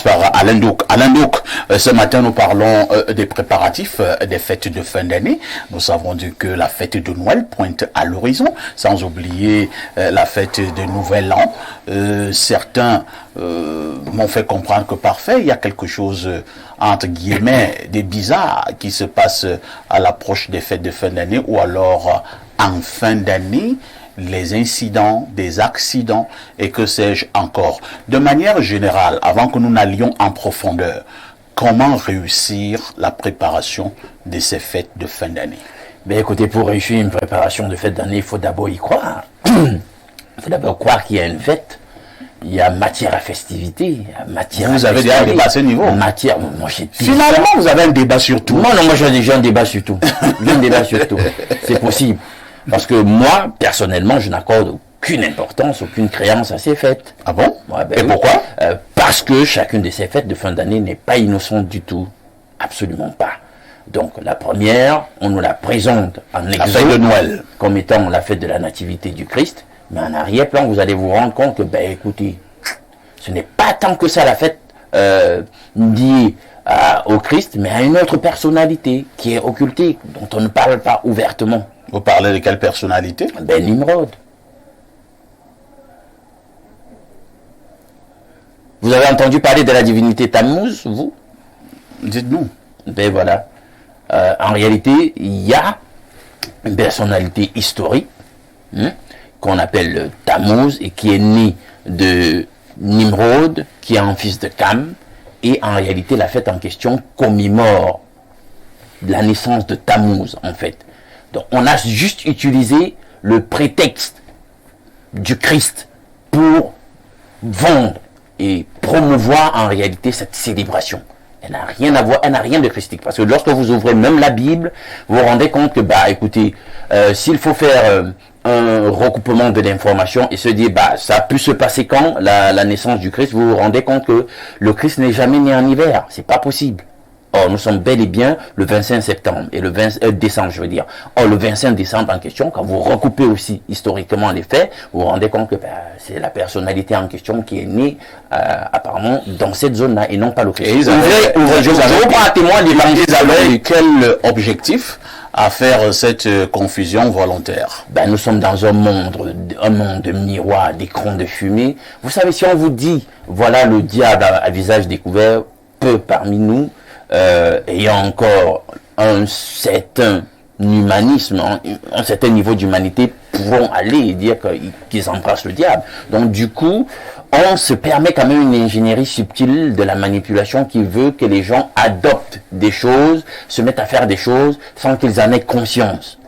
commence par Alain Douk. Alain Douk, ce matin nous parlons des préparatifs des fêtes de fin d'année. Nous savons que la fête de Noël pointe à l'horizon, sans oublier la fête de Nouvel An. Certains m'ont fait comprendre que parfait, il y a quelque chose entre guillemets des bizarres qui se passe à l'approche des fêtes de fin d'année ou alors en fin d'année, les incidents, des accidents et que sais-je encore. De manière générale, avant que nous n'allions en profondeur, comment réussir la préparation de ces fêtes de fin d'année? Ben écoutez, pour réussir une préparation de fête d'année, il faut d'abord y croire. Il faut d'abord croire qu'il y a une fête. Il y a matière à festivité. Vous avez déjà un débat à ce niveau. Finalement, vous avez un débat sur tout. Non, moi j'ai déjà un débat sur tout. J'ai un débat sur tout. C'est possible. Parce que moi, personnellement, je n'accorde aucune importance, aucune créance à ces fêtes. Ah bon? Ouais, ben et oui. Pourquoi? Parce que chacune de ces fêtes de fin d'année n'est pas innocente du tout. Absolument pas. Donc la première, on nous la présente en la fête de Noël comme étant la fête de la nativité du Christ. Mais en arrière-plan, vous allez vous rendre compte que, ben écoutez, ce n'est pas tant que ça la fête liée au Christ, mais à une autre personnalité qui est occultée, dont on ne parle pas ouvertement. Vous parlez de quelle personnalité? Ben Nimrod. Vous avez entendu parler de la divinité Tammuz, vous? Dites-nous. Ben voilà. En réalité, il y a une personnalité historique qu'on appelle Tammuz et qui est né de Nimrod, qui est un fils de Cam. Et en réalité, la fête en question commémore la naissance de Tammuz, en fait. Donc, on a juste utilisé le prétexte du Christ pour vendre et promouvoir en réalité cette célébration. Elle n'a rien à voir, elle n'a rien de christique. Parce que lorsque vous ouvrez même la Bible, vous vous rendez compte que, bah, écoutez, s'il faut faire un recoupement de l'information et se dire, bah, ça a pu se passer quand, la naissance du Christ, vous vous rendez compte que le Christ n'est jamais né en hiver. C'est pas possible. Or, nous sommes bel et bien le 25 septembre, et le 20 décembre, je veux dire. Or, le 25 décembre en question, quand vous recoupez aussi historiquement les faits, vous vous rendez compte que c'est la personnalité en question qui est née, apparemment, dans cette zone-là, et non pas le Christ. Et je vous prends à témoin quel objectif à faire cette confusion volontaire? Ben, nous sommes dans un monde de miroirs, d'écrans de fumée. Vous savez, si on vous dit, voilà le diable à visage découvert, peu parmi nous, ayant encore un certain humanisme, un certain niveau d'humanité, pourront aller et dire qu'ils embrassent le diable. Donc du coup, on se permet quand même une ingénierie subtile de la manipulation qui veut que les gens adoptent des choses, se mettent à faire des choses sans qu'ils en aient conscience.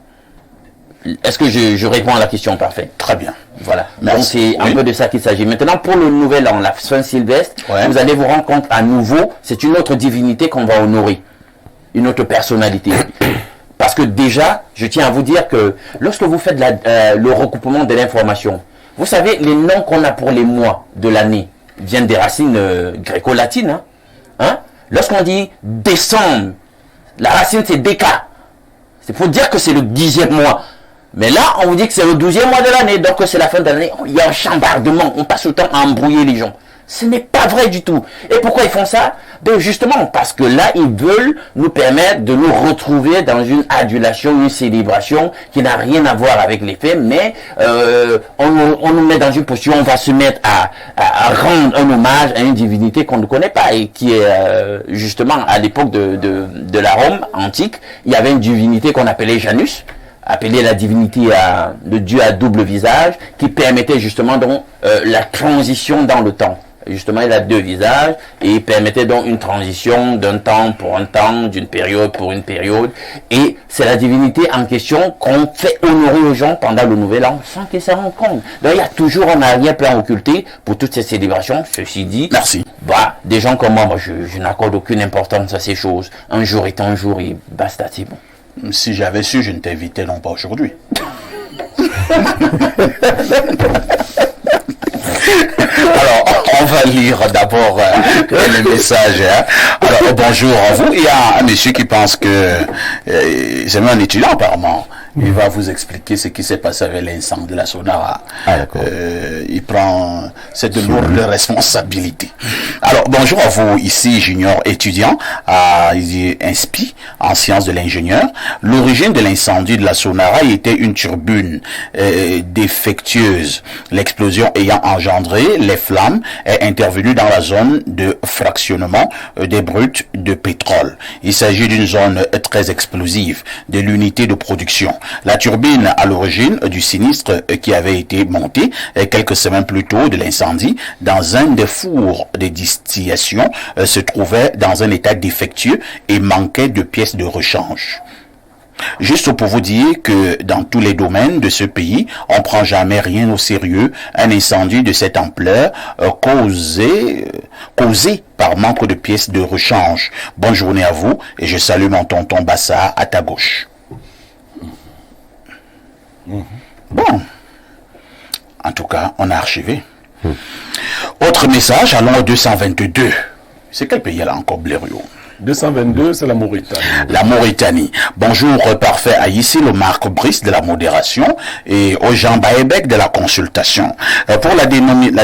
Est-ce que je réponds à la question? Parfait. Très bien. Voilà. Merci. Donc c'est un peu de ça qu'il s'agit. Maintenant, pour le nouvel an, la Saint-Sylvestre, vous allez vous rendre compte à nouveau, c'est une autre divinité qu'on va honorer. Une autre personnalité. Parce que déjà, je tiens à vous dire que lorsque vous faites le recoupement de l'information, vous savez, les noms qu'on a pour les mois de l'année viennent des racines gréco-latines. Lorsqu'on dit décembre, la racine c'est déca. C'est pour dire que c'est le 10e mois. Mais là, on vous dit que c'est le 12e mois de l'année, donc c'est la fin de l'année. Il y a un chambardement, on passe le temps à embrouiller les gens. Ce n'est pas vrai du tout. Et pourquoi ils font ça? Ben justement, parce que là, ils veulent nous permettre de nous retrouver dans une adulation, une célébration qui n'a rien à voir avec les faits, mais on nous met dans une position, on va se mettre à rendre un hommage à une divinité qu'on ne connaît pas et qui est justement à l'époque de la Rome antique, il y avait une divinité qu'on appelait Janus, appelée la divinité, le dieu à double visage, qui permettait justement donc la transition dans le temps. Justement, il a deux visages et il permettait donc une transition d'un temps pour un temps, d'une période pour une période. Et c'est la divinité en question qu'on fait honorer aux gens pendant le Nouvel An sans qu'ils s'en rendent compte. Donc il y a toujours un arrière-plan occulté pour toutes ces célébrations. Ceci dit, merci. Bah, des gens comme moi, je n'accorde aucune importance à ces choses. Un jour est un jour et basta, c'est bon. Si j'avais su, je ne t'invitais non pas aujourd'hui. Alors, on va lire d'abord les messages. Hein. Alors, bonjour à vous. Il y a un monsieur qui pense que c'est même un étudiant apparemment. Il va vous expliquer ce qui s'est passé avec l'incendie de la Sonara. Ah, d'accord. Il prend cette lourde responsabilité. Alors, bonjour à vous, ici, junior étudiant à INSPI, en sciences de l'ingénieur. L'origine de l'incendie de la Sonara était une turbine défectueuse. L'explosion ayant engendré les flammes est intervenue dans la zone de fractionnement des brutes de pétrole. Il s'agit d'une zone très explosive de l'unité de production. La turbine à l'origine du sinistre qui avait été montée quelques semaines plus tôt de l'incendie dans un des fours de distillation se trouvait dans un état défectueux et manquait de pièces de rechange. Juste pour vous dire que dans tous les domaines de ce pays, on prend jamais rien au sérieux. Un incendie de cette ampleur causé par manque de pièces de rechange. Bonne journée à vous et je salue mon tonton Bassa à ta gauche. Bon, en tout cas, on a archivé. Autre message, allons au 222. C'est quel pays là encore, Blériot? 222, c'est la Mauritanie. La Mauritanie. Bonjour, parfait. À ici, le Marc Brice de la modération et au Jean Baébec de la consultation. Pour la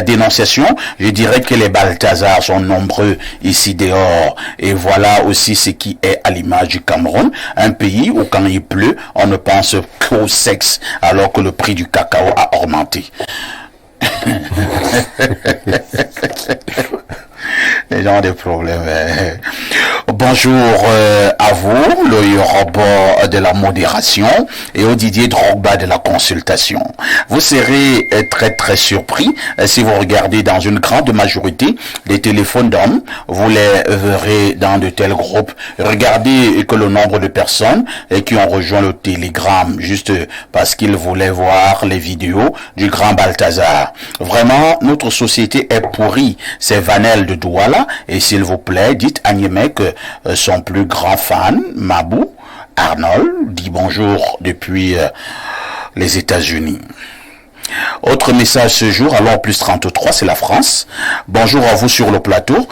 dénonciation, je dirais que les Balthazars sont nombreux ici dehors. Et voilà aussi ce qui est à l'image du Cameroun, un pays où quand il pleut, on ne pense qu'au sexe, alors que le prix du cacao a augmenté. Les gens ont des problèmes. Bonjour à vous, le Yoruba de la modération et au Didier Drogba de la consultation. Vous serez très surpris si vous regardez dans une grande majorité des téléphones d'hommes. Vous les verrez dans de tels groupes. Regardez que le nombre de personnes qui ont rejoint le Telegram juste parce qu'ils voulaient voir les vidéos du grand Balthazar. Vraiment, notre société est pourrie. C'est Vanel de Douala et s'il vous plaît, dites à Niamey que son plus grand fan, Mabou Arnold, dit bonjour depuis les États-Unis. Autre message ce jour, alors plus 33, c'est la France. Bonjour à vous sur le plateau.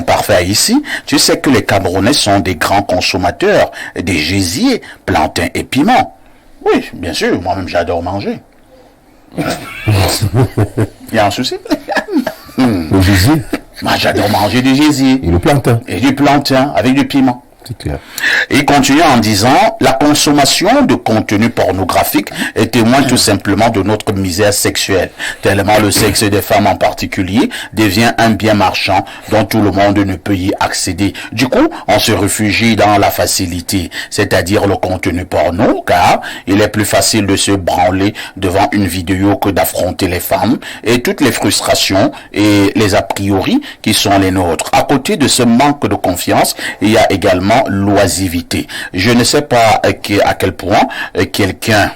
Parfait ici. Tu sais que les Camerounais sont des grands consommateurs des gésiers, plantains et piments. Oui, bien sûr, moi-même j'adore manger. Il y a un souci? Le gésier. Moi, j'adore manger du gésier. Et le plantain. Et du plantain avec du piment. C'est clair. Et il continue en disant, la consommation de contenu pornographique témoigne tout simplement de notre misère sexuelle, tellement le sexe des femmes en particulier devient un bien marchand dont tout le monde ne peut y accéder. Du coup, on se réfugie dans la facilité, c'est-à-dire le contenu porno, car il est plus facile de se branler devant une vidéo que d'affronter les femmes et toutes les frustrations et les a priori qui sont les nôtres. À côté de ce manque de confiance, il y a également l'oisivité. Je ne sais pas à quel point quelqu'un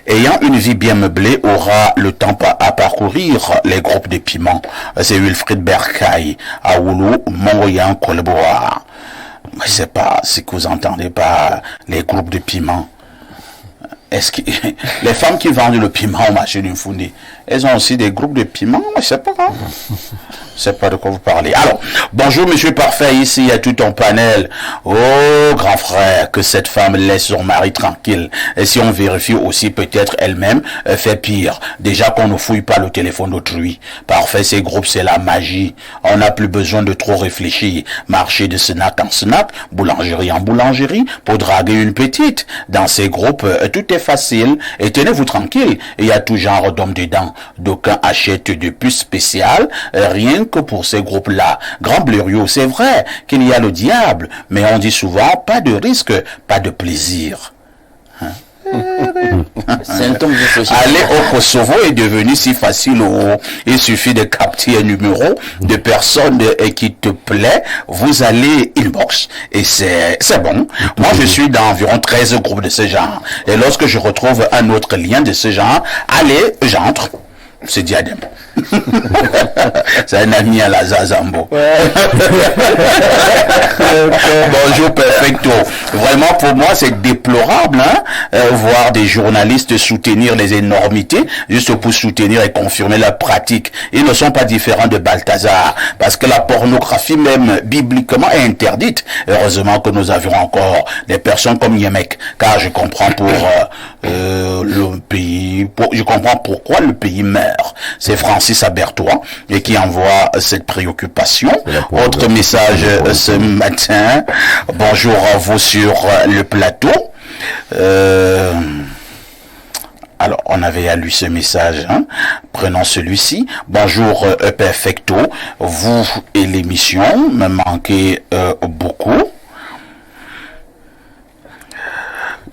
ayant une vie bien meublée aura le temps à parcourir les groupes de piments. C'est Wilfried Bercaille, à Oulu, Montréal, Colboa. Je ne sais pas ce que vous entendez par les groupes de piments. Est-ce que les femmes qui vendent le piment au marché d'une fournée, elles ont aussi des groupes de piments? Je ne sais pas. Je sais pas de quoi vous parlez. Alors, bonjour monsieur parfait, ici il y a tout un panel. Oh grand frère, que cette femme laisse son mari tranquille. Et si on vérifie aussi, peut-être elle-même fait pire. Déjà qu'on ne fouille pas le téléphone d'autrui. Parfait, ces groupes c'est la magie. On n'a plus besoin de trop réfléchir. Marcher de snack en snack, boulangerie en boulangerie, pour draguer une petite. Dans ces groupes, tout est facile. Et tenez-vous tranquille, il y a tout genre d'hommes dedans. D'aucuns achètent de puces spéciales, rien que pour ces groupes-là. Grand Blériot, c'est vrai qu'il y a le diable, mais on dit souvent pas de risque, pas de plaisir. Aller au Kosovo est devenu si facile. Il suffit de capter un numéro de personne qui te plaît, vous allez inbox et c'est bon. Moi je suis dans environ 13 groupes de ce genre et lorsque je retrouve un autre lien de ce genre, allez, j'entre. C'est diadème. C'est un ami à Lazare Zambo. Bonjour Perfecto. Vraiment pour moi c'est déplorable, voir des journalistes soutenir les énormités juste pour soutenir et confirmer la pratique. Ils ne sont pas différents de Balthazar parce que la pornographie même bibliquement est interdite. Heureusement que nous avions encore des personnes comme Yemek, car je comprends pour le pays, je comprends pourquoi le pays meurt. C'est Francis Abertois et qui envoie cette préoccupation. Autre message ce matin. Bonjour à vous sur le plateau. Alors, on avait lu ce message. Prenons celui-ci. Bonjour Perfecto. Vous et l'émission me manquez beaucoup.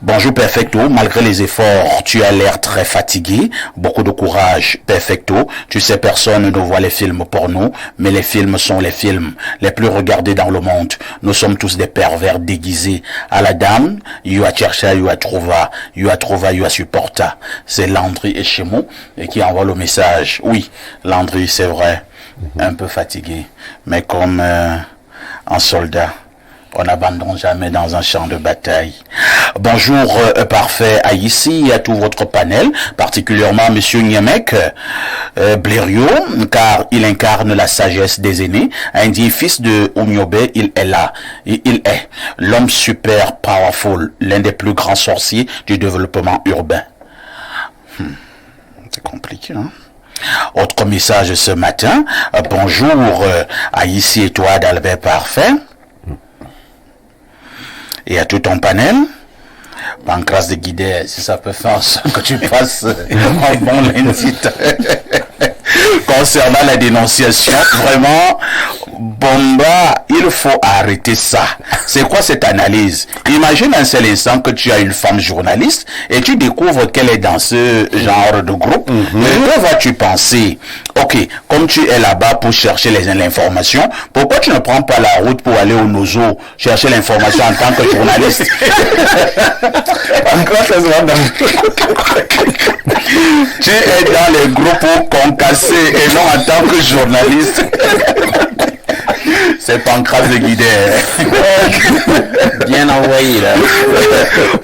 Bonjour Perfecto, malgré les efforts, tu as l'air très fatigué. Beaucoup de courage, Perfecto. Tu sais, personne ne voit les films porno, mais les films sont les films les plus regardés dans le monde. Nous sommes tous des pervers déguisés. À la dame, you a cherché, you a trouvé, you a supporté. C'est Landry et Chemo qui envoie le message. Oui, Landry, c'est vrai, un peu fatigué, mais comme un soldat. On n'abandonne jamais dans un champ de bataille. Bonjour parfait à ici et à tout votre panel, particulièrement Monsieur Nyamek Blériot, car il incarne la sagesse des aînés. Indien fils de Oumiobe, il est là. Il est l'homme super powerful, l'un des plus grands sorciers du développement urbain. C'est compliqué, hein? Autre message ce matin. Bonjour à ici et toi d'Albert Parfait. Et à tout ton panel, Pancras de Guidé, si ça peut faire ça, que tu passes un bon lundi. Concernant la dénonciation, vraiment, Bomba, il faut arrêter ça. C'est quoi cette analyse? Imagine un seul instant que tu as une femme journaliste et tu découvres qu'elle est dans ce genre de groupe. Mais que vas-tu penser? Ok, comme tu es là-bas pour chercher l'information, pourquoi tu ne prends pas la route pour aller au Nozo chercher l'information en tant que journaliste? Tu es dans les groupes concassés et non en tant que journaliste. C'est Pancras de Guidé. Bien envoyé là.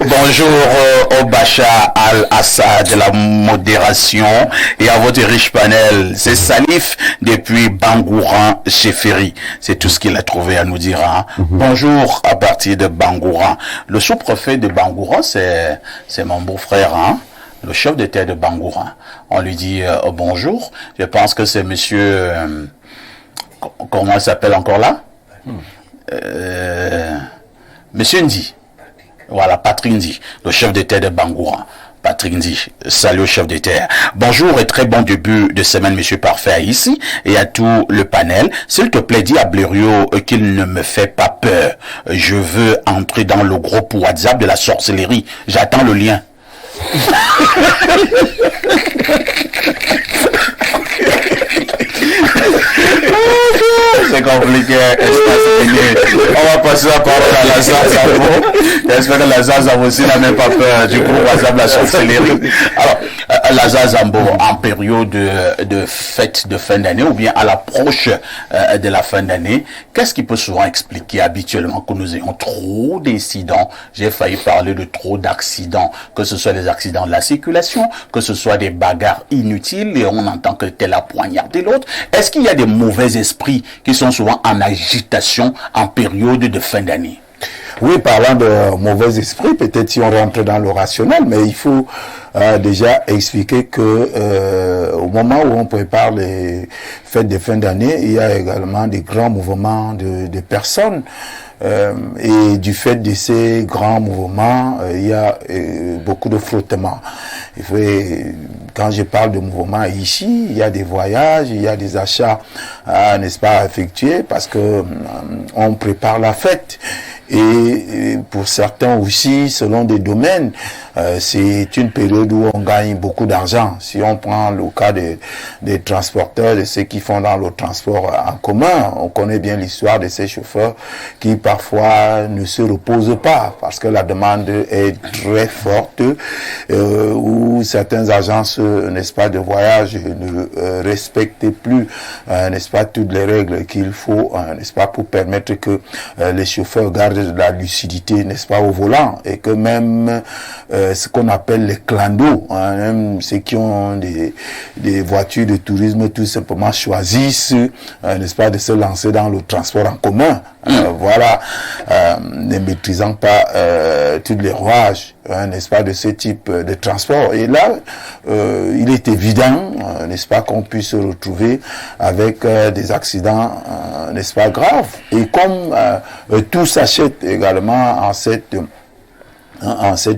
Bonjour au Bacha Al-Assad de la modération et à votre riche panel. C'est Salif depuis Bangouran chez Ferry. C'est tout ce qu'il a trouvé à nous dire. Bonjour à partir de Bangouran. Le sous-préfet de Bangouran, c'est mon beau-frère, le chef de terre de Bangouran. On lui dit bonjour. Je pense que c'est monsieur... comment il s'appelle encore là? Monsieur Ndi. Voilà, Patrick Ndi, le chef de terre de Bangouran. Patrick Ndi, salut au chef de terre. Bonjour et très bon début de semaine, monsieur Parfait, ici et à tout le panel. S'il te plaît, dis à Blériot qu'il ne me fait pas peur. Je veux entrer dans le groupe WhatsApp de la sorcellerie. J'attends le lien. C'est compliqué. On va passer la parole à Lazare Zambo. J'espère que Lazare Zambo aussi n'a même pas peur du groupe WhatsApp la sorcellerie. Alors, Lazare Zambo, en période de fête de fin d'année ou bien à l'approche de la fin d'année, qu'est-ce qui peut souvent expliquer habituellement que nous ayons trop d'incidents? J'ai failli parler de trop d'accidents, que ce soit des accidents de la circulation, que ce soit des bagarres inutiles et on entend que tel a poignardé l'autre. Est-ce qu'il y a des mauvais esprits qui sont souvent en agitation en période de fin d'année? Oui, parlant de mauvais esprits, peut-être si on rentre dans le rationnel, mais il faut déjà expliquer que au moment où on prépare les fêtes de fin d'année, il y a également des grands mouvements de personnes. Et du fait de ces grands mouvements, il y a beaucoup de frottements. Quand je parle de mouvements ici, il y a des voyages, il y a des achats, n'est-ce pas, à effectuer parce que on prépare la fête. Et pour certains aussi, selon des domaines, c'est une période où on gagne beaucoup d'argent. Si on prend le cas des transporteurs, de ceux qui font dans le transport en commun, on connaît bien l'histoire de ces chauffeurs qui parfois ne se reposent pas parce que la demande est très forte, où certaines agences, n'est-ce pas, de voyage ne respectent plus, n'est-ce pas, toutes les règles qu'il faut, n'est-ce pas, pour permettre que les chauffeurs gardent de la lucidité, n'est-ce pas, au volant, et que même ce qu'on appelle les clandos, même ceux qui ont des voitures de tourisme tout simplement choisissent, n'est-ce pas, de se lancer dans le transport en commun, voilà, ne maîtrisant pas tous les rouages, n'est-ce pas, de ce type de transport. Et là, il est évident, n'est-ce pas, qu'on puisse se retrouver avec des accidents, n'est-ce pas, graves. Et comme tout s'achète également en cette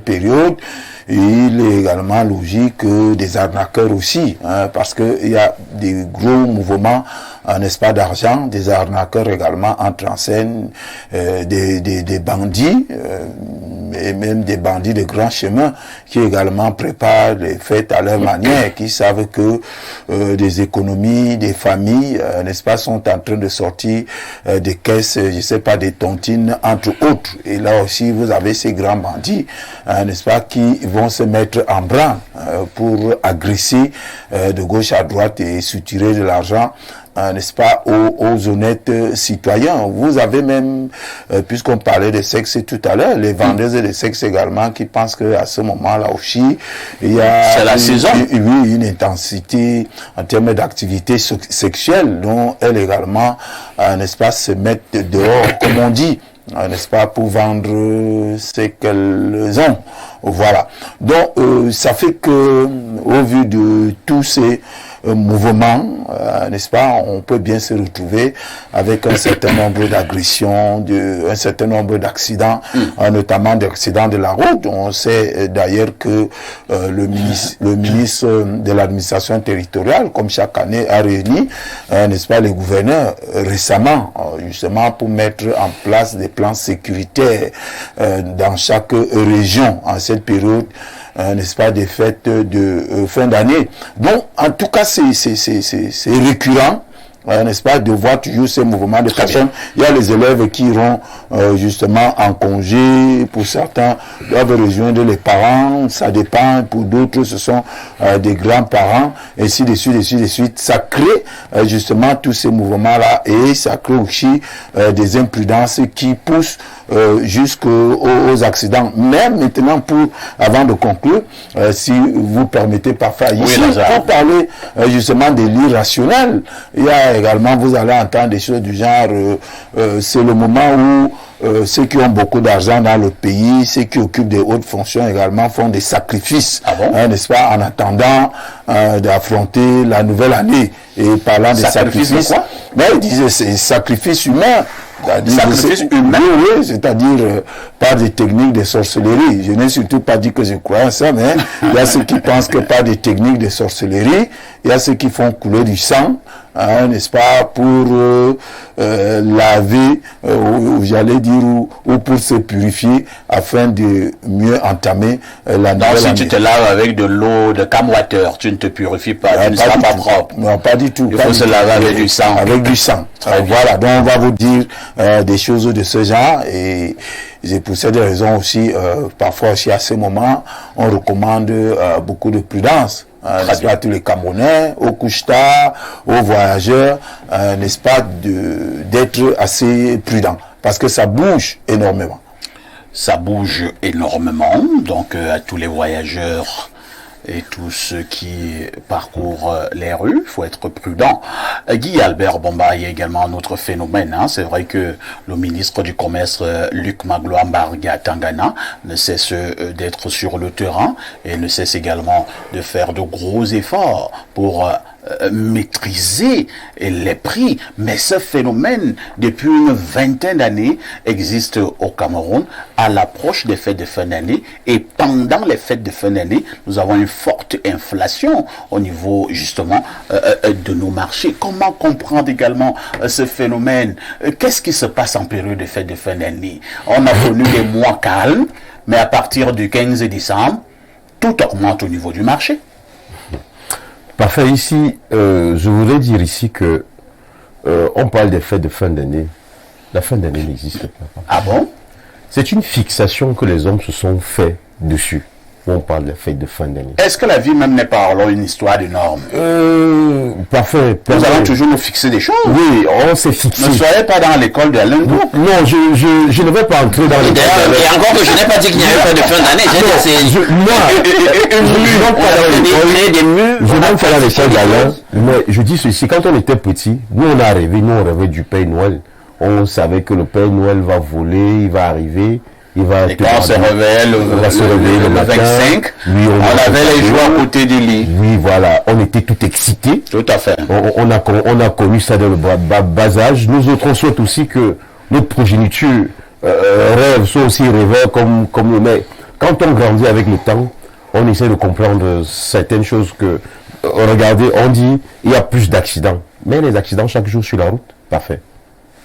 période, il est également logique que des arnaqueurs aussi, parce qu'il y a des gros mouvements, n'est-ce pas, d'argent, des arnaqueurs également entrent en scène, des bandits, et même des bandits de grand chemin qui également préparent les fêtes à leur manière, qui savent que des économies, des familles, n'est-ce pas, sont en train de sortir des caisses, je sais pas, des tontines, entre autres. Et là aussi, vous avez ces grands bandits, n'est-ce pas, qui vont se mettre en branle pour agresser de gauche à droite et soutirer de l'argent, n'est-ce pas, aux honnêtes citoyens. Vous avez même, puisqu'on parlait de sexe tout à l'heure, les vendeuses de sexe également qui pensent qu'à ce moment-là aussi, il y a c'est la saison. une intensité en termes d'activité sexuelle dont elles également, n'est-ce pas, se mettent dehors, comme on dit, n'est-ce pas, pour vendre ce qu'elles ont. Voilà. Donc, ça fait que, au vu de tous ces mouvements, n'est-ce pas, on peut bien se retrouver avec un certain nombre d'agressions, un certain nombre d'accidents, notamment d'accidents de la route. On sait d'ailleurs que le ministre de l'administration territoriale, comme chaque année, a réuni, n'est-ce pas, les gouverneurs récemment, justement pour mettre en place des plans sécuritaires dans chaque région en cette période, n'est-ce pas, des fêtes de fin d'année. Donc, en tout cas, c'est récurrent, n'est-ce pas, de voir toujours ces mouvements de personnes. Il y a les élèves qui iront justement en congé, pour certains doivent rejoindre les parents, ça dépend, pour d'autres ce sont des grands-parents, ainsi de suite. Ça crée justement tous ces mouvements-là, et ça crée aussi des imprudences qui poussent jusqu'aux accidents. Même maintenant, avant de conclure, si vous permettez parfois, ici, pour parler justement de l'irrationnel, il y a également, vous allez entendre des choses du genre, c'est le moment où ceux qui ont beaucoup d'argent dans le pays, ceux qui occupent des hautes fonctions également font des sacrifices, n'est-ce pas, en attendant d'affronter la nouvelle année. Et parlant des sacrifices, ils disent c'est sacrifice humain. Sacrifice humain. Oui, c'est-à-dire par des techniques de sorcellerie. Je n'ai surtout pas dit que je crois à ça, mais il y a ceux qui pensent que par des techniques de sorcellerie, il y a ceux qui font couler du sang, n'est-ce pas, pour laver, j'allais dire, ou pour se purifier, afin de mieux entamer la nouvelle année. Si tu te laves avec de l'eau de Camwater, tu ne te purifies pas, tu ne seras pas propre. Non, pas du tout. Il faut se laver avec du sang. Avec du sang. Voilà, donc on va vous dire des choses de ce genre, et pour cette raison aussi, parfois aussi à ce moment, on recommande beaucoup de prudence. N'est-ce pas, tous les Camerounais, aux couche-tard, aux voyageurs, n'est-ce pas, d'être assez prudents, parce que ça bouge énormément. Ça bouge énormément, donc à tous les voyageurs et tous ceux qui parcourent les rues, il faut être prudent. Guy Albert Bomba, il y a également un autre phénomène. C'est vrai que le ministre du Commerce, Luc Magloire Mbarga Tangana, ne cesse d'être sur le terrain et ne cesse également de faire de gros efforts pour maîtriser les prix. Mais ce phénomène, depuis une vingtaine d'années, existe au Cameroun à l'approche des fêtes de fin d'année, et pendant les fêtes de fin d'année, nous avons une forte inflation au niveau justement de nos marchés. Comment comprendre également ce phénomène? Qu'est-ce qui se passe en période de fêtes de fin d'année? On a connu des mois calmes, mais à partir du 15 décembre, tout augmente au niveau du marché. Parfait. Ici, je voudrais dire ici que on parle des fêtes de fin d'année. La fin d'année n'existe pas. Ah bon? C'est une fixation que les hommes se sont fait dessus. On parle des fêtes de fin d'année. Est-ce que la vie même n'est pas alors une histoire de normes? Parfait. Nous allons toujours nous fixer des choses. Oui, on s'est fixé. Ne soyez pas dans l'école de Alain Douk. Non, je ne vais pas entrer dans les D'ailleurs, et encore que je n'ai pas dit qu'il n'y avait pas de fin d'année. J'ai dit c'est je n'aime pas dans l'école d'Alain, mais je dis ceci, quand on était petit, nous on rêvait du Père Noël. On savait que le Père Noël va voler, il va arriver. Et quand on se réveille le 25, oui, on avait les jouets à côté du lit. Oui, voilà, on était tout excités. Tout à fait. On a connu ça dans le bas âge. Nous autres, on souhaite aussi que notre progéniture rêve, soit aussi rêveur comme nous. Mais quand on grandit avec le temps, on essaie de comprendre certaines choses que, regardez, on dit, il y a plus d'accidents. Mais les accidents chaque jour sur la route, parfait.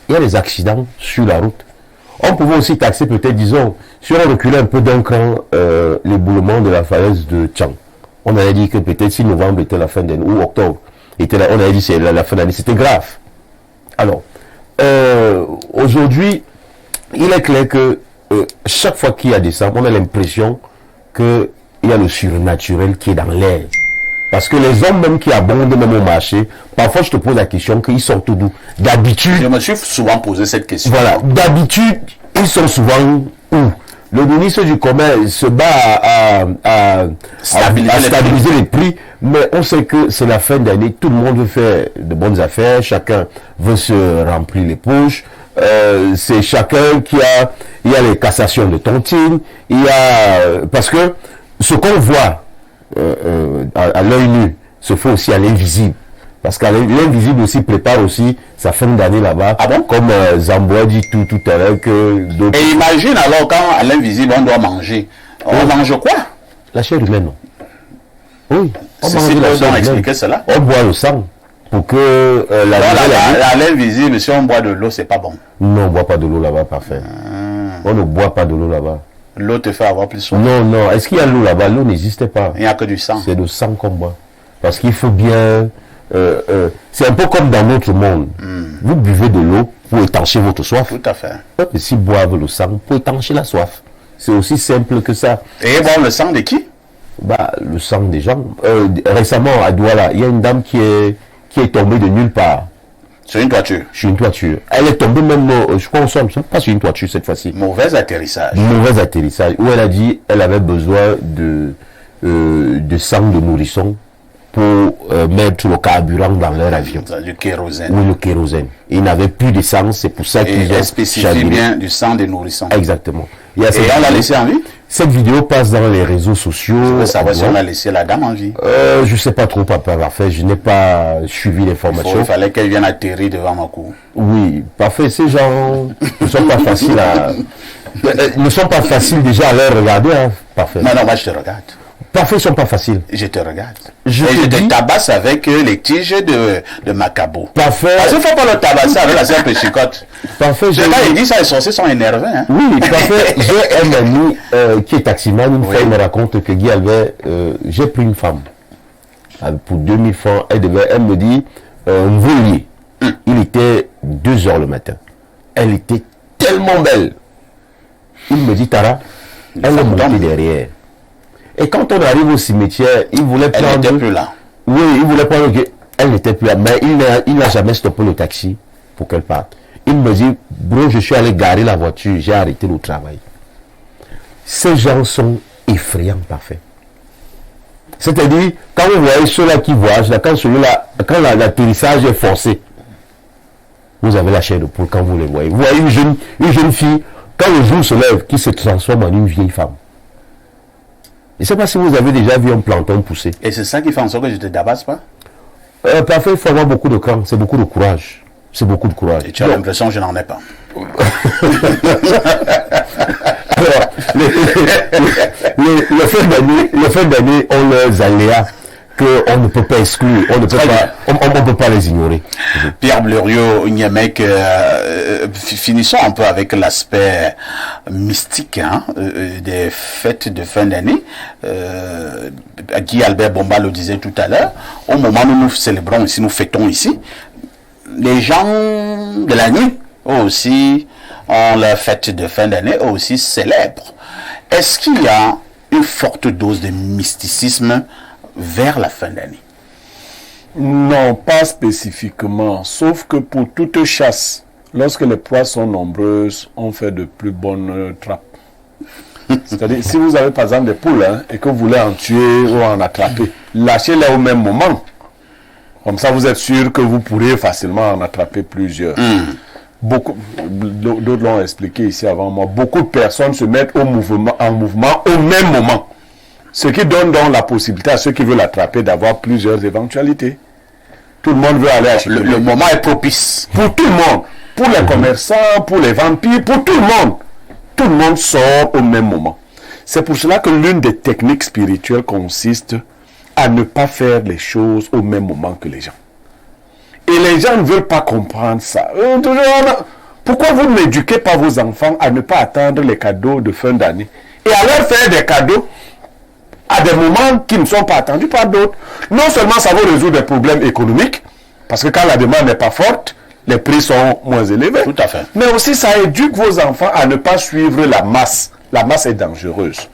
Il y a des accidents sur la route. On pouvait aussi taxer peut-être, disons, si on reculait un peu d'un cran l'éboulement de la falaise de Tchang. On avait dit que peut-être si novembre était la fin d'année, ou octobre, était là, on avait dit c'est la fin d'année, c'était grave. Alors, aujourd'hui, il est clair que chaque fois qu'il y a décembre, on a l'impression qu'il y a le surnaturel qui est dans l'air. Parce que les hommes même qui abondent même au marché, parfois je te pose la question qu'ils sont tout doux. D'habitude... Je me suis souvent posé cette question. Voilà, d'habitude, ils sont souvent où? Le ministre du Commerce se bat à stabiliser les prix, mais on sait que c'est la fin d'année, tout le monde veut faire de bonnes affaires, chacun veut se remplir les poches, c'est chacun il y a les cassations de tontines, parce que ce qu'on voit à l'œil nu se fait aussi à l'invisible. Parce que l'invisible aussi prépare aussi sa fin d'année là-bas. Ah bon? Comme Zamboa dit tout à l'heure que d'autres... Et imagine alors quand à l'invisible on doit manger. On mange quoi? La chair humaine, non. Oui. C'est peut expliquer cela. On boit le sang pour que à l'invisible, si on boit de l'eau, c'est pas bon. Non, on ne boit pas de l'eau là-bas, parfait. On ne boit pas de l'eau là-bas. L'eau te fait avoir plus soif. Non. Est-ce qu'il y a l'eau là-bas? L'eau n'existait pas. Il n'y a que du sang. C'est le sang qu'on boit. Parce qu'il faut bien... c'est un peu comme dans notre monde. Vous buvez de l'eau pour étancher votre soif. Tout à fait. Et si boivent le sang pour étancher la soif. C'est aussi simple que ça. Et boire le sang de qui? Le sang des gens. Récemment, à Douala, il y a une dame qui est tombée de nulle part. Sur une toiture. Sur une toiture. Elle est tombée même, je crois, pas sur une toiture cette fois-ci. Mauvais atterrissage. Mauvais atterrissage. Où elle a dit elle avait besoin de sang de nourrisson pour mettre le carburant dans leur avion. Du kérosène. Oui, le kérosène. Ils n'avaient plus de sang, c'est pour ça qu'ils ont spécifié bien du sang des nourrissons. Exactement. Et on l'a laissé en vie? Cette vidéo passe dans les réseaux sociaux. Je veux savoir si on a laissé la dame en vie. Je ne sais pas trop, papa, parfait. Je n'ai pas suivi l'information. Il fallait qu'elle vienne atterrir devant ma cour. Oui, parfait. Ces gens ne sont pas faciles ne sont pas faciles déjà à leur regarder. Hein. Parfait. Non, moi je te regarde. Parfait, ils ne sont pas faciles. Je te regarde. Je te tabasse avec les tiges de macabo. Parfait. Parce qu'il ne faut pas le tabasser avec la simple chicotte. Parfait. Quand il dit ça, les sorciers sont énervés. Hein. Oui, parfait. J'ai un ami qui est taximan. Une fois, il me raconte que Guy Albert, j'ai pris une femme. Pour 2000 francs, elle me dit, vous liez. Il était 2 heures le matin. Elle était tellement belle. Il me dit, Tara, elle est montée derrière. Et quand on arrive au cimetière, il voulait prendre... Elle n'était plus là. Oui, il voulait prendre... Elle n'était plus là. Mais il n'a jamais stoppé le taxi pour qu'elle parte. Il me dit, bro, je suis allé garer la voiture, j'ai arrêté le travail. Ces gens sont effrayants, parfait. C'est-à-dire, quand vous voyez ceux-là qui voyagent, quand l'atterrissage est forcé, vous avez la chair de poule quand vous les voyez. Vous voyez une jeune fille, quand le jour se lève, qui se transforme en une vieille femme. Je ne sais pas si vous avez déjà vu un planton pousser. Et c'est ça qui fait en sorte que je ne te tabasse pas? Parfait, il faut avoir beaucoup de cran, c'est beaucoup de courage. C'est beaucoup de courage. Et tu as l'impression que je n'en ai pas. Alors, le fin d'année ont leurs aléas. qu'on ne peut pas exclure, on ne peut pas les ignorer. Pierre Blériot, Niamek, finissons un peu avec l'aspect mystique des fêtes de fin d'année. Guy Albert Bomba le disait tout à l'heure, au moment où nous célébrons ici, nous fêtons ici, les gens de la nuit aussi ont leur fête de fin d'année, aussi célèbrent. Est-ce qu'il y a une forte dose de mysticisme vers la fin d'année? Non, pas spécifiquement, sauf que pour toute chasse, lorsque les proies sont nombreuses, on fait de plus bonnes trappes. C'est-à-dire, si vous avez par exemple des poules et que vous voulez en tuer ou en attraper, lâchez-les au même moment. Comme ça, vous êtes sûr que vous pourrez facilement en attraper plusieurs. Beaucoup, d'autres l'ont expliqué ici avant moi, beaucoup de personnes se mettent en mouvement au même moment. Ce qui donne donc la possibilité à ceux qui veulent l'attraper d'avoir plusieurs éventualités. Tout le monde veut aller acheter. Le moment est propice. Pour tout le monde. Pour les commerçants, pour les vampires, pour tout le monde. Tout le monde sort au même moment. C'est pour cela que l'une des techniques spirituelles consiste à ne pas faire les choses au même moment que les gens. Et les gens ne veulent pas comprendre ça. Pourquoi vous n'éduquez pas vos enfants à ne pas attendre les cadeaux de fin d'année et à leur faire des cadeaux à des moments qui ne sont pas attendus par d'autres? Non seulement ça va résoudre des problèmes économiques, parce que quand la demande n'est pas forte, les prix sont moins élevés. Tout à fait. Mais aussi ça éduque vos enfants à ne pas suivre la masse. La masse est dangereuse.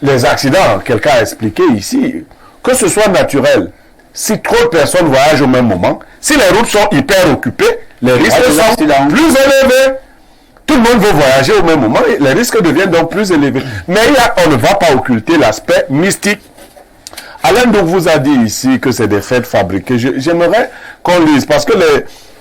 Les accidents, quelqu'un a expliqué ici, que ce soit naturel, si trop de personnes voyagent au même moment, si les routes sont hyper occupées, les risques sont plus élevés. Tout le monde veut voyager au même moment et les risques deviennent donc plus élevés. Mais on ne va pas occulter l'aspect mystique. Alain donc vous a dit ici que c'est des fêtes fabriquées. J'aimerais qu'on lise, parce que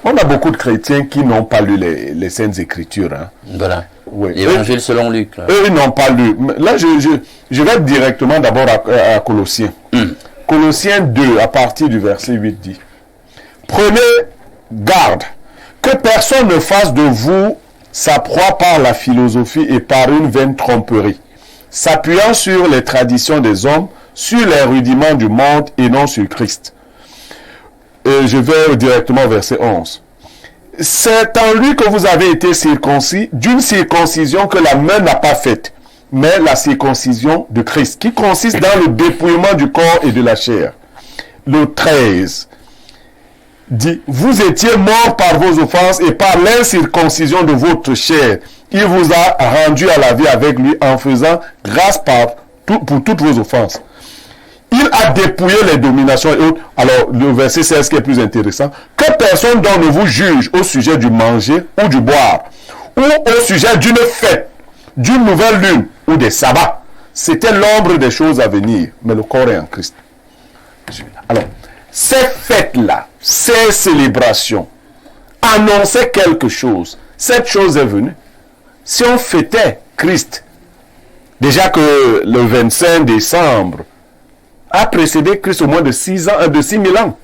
on a beaucoup de chrétiens qui n'ont pas lu les Saintes Écritures. Voilà. Oui. L'évangile selon Luc. Là. Eux, ils n'ont pas lu. Là, je vais directement d'abord à Colossiens. Colossiens 2, à partir du verset 8, dit: Prenez garde que personne ne fasse de vous sa proie par la philosophie et par une vaine tromperie, s'appuyant sur les traditions des hommes, sur les rudiments du monde et non sur Christ. Et je vais directement au verset 11. C'est en lui que vous avez été circoncis, d'une circoncision que la main n'a pas faite, mais la circoncision de Christ, qui consiste dans le dépouillement du corps et de la chair. Le 13 dit: vous étiez morts par vos offenses et par l'incirconcision de votre chair. Il vous a rendu à la vie avec lui en faisant grâce pour toutes vos offenses. Il a dépouillé les dominations et autres. Alors, le verset 16 qui est plus intéressant. Que personne d'entre vous juge au sujet du manger ou du boire, ou au sujet d'une fête, d'une nouvelle lune ou des sabbats. C'était l'ombre des choses à venir, mais le corps est en Christ. Alors, ces fêtes-là, ces célébrations, annonçaient quelque chose. Cette chose est venue. Si on fêtait Christ, déjà que le 25 décembre a précédé Christ au moins de 6 000 ans.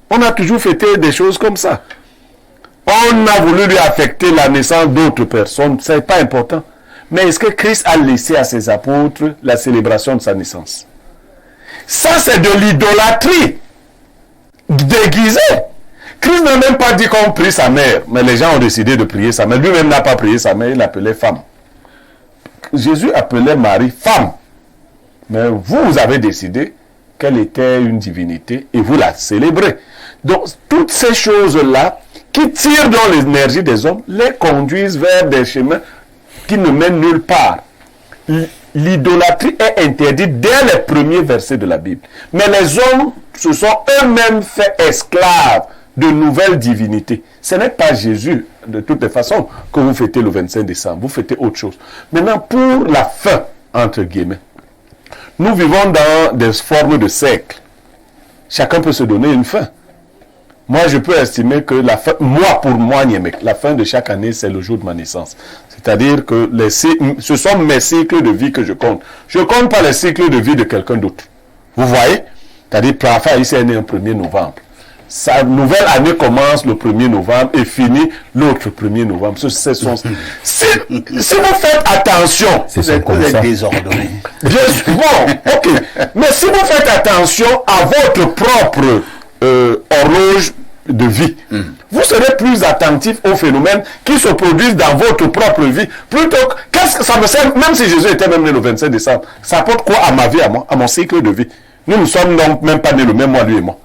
On a toujours fêté des choses comme ça. On a voulu lui affecter la naissance d'autres personnes, ce n'est pas important. Mais est-ce que Christ a laissé à ses apôtres la célébration de sa naissance? Ça, c'est de l'idolâtrie déguisée. Christ n'a même pas dit qu'on prie sa mère, mais les gens ont décidé de prier sa mère. Lui-même n'a pas prié sa mère, il l'appelait femme. Jésus appelait Marie femme. Mais vous avez décidé qu'elle était une divinité et vous la célébrez. Donc, toutes ces choses-là qui tirent dans l'énergie des hommes les conduisent vers des chemins qui ne mènent nulle part. L'idolâtrie est interdite dès les premiers versets de la Bible. Mais les hommes se sont eux-mêmes fait esclaves de nouvelles divinités. Ce n'est pas Jésus, de toutes les façons, que vous fêtez le 25 décembre. Vous fêtez autre chose. Maintenant, pour la fin, entre guillemets, nous vivons dans des formes de cercle. Chacun peut se donner une fin. Moi, je peux estimer que la fin, pour moi, la fin de chaque année, c'est le jour de ma naissance. C'est-à-dire que ce sont mes cycles de vie que je compte. Je ne compte pas les cycles de vie de quelqu'un d'autre. Vous voyez? C'est-à-dire, Prafa, il s'est né le 1er novembre. sa nouvelle année commence le 1er novembre et finit l'autre 1er novembre. Si vous faites attention, vous êtes désordonné. Bien sûr, bon, ok. Mais si vous faites attention à votre propre horloge de vie, vous serez plus attentif aux phénomènes qui se produisent dans votre propre vie. Plutôt que, qu'est-ce que ça me sert, même si Jésus était même né le 27 décembre, ça apporte quoi à ma vie, à moi, à mon cycle de vie? Nous ne sommes donc même pas nés le même mois, lui et moi.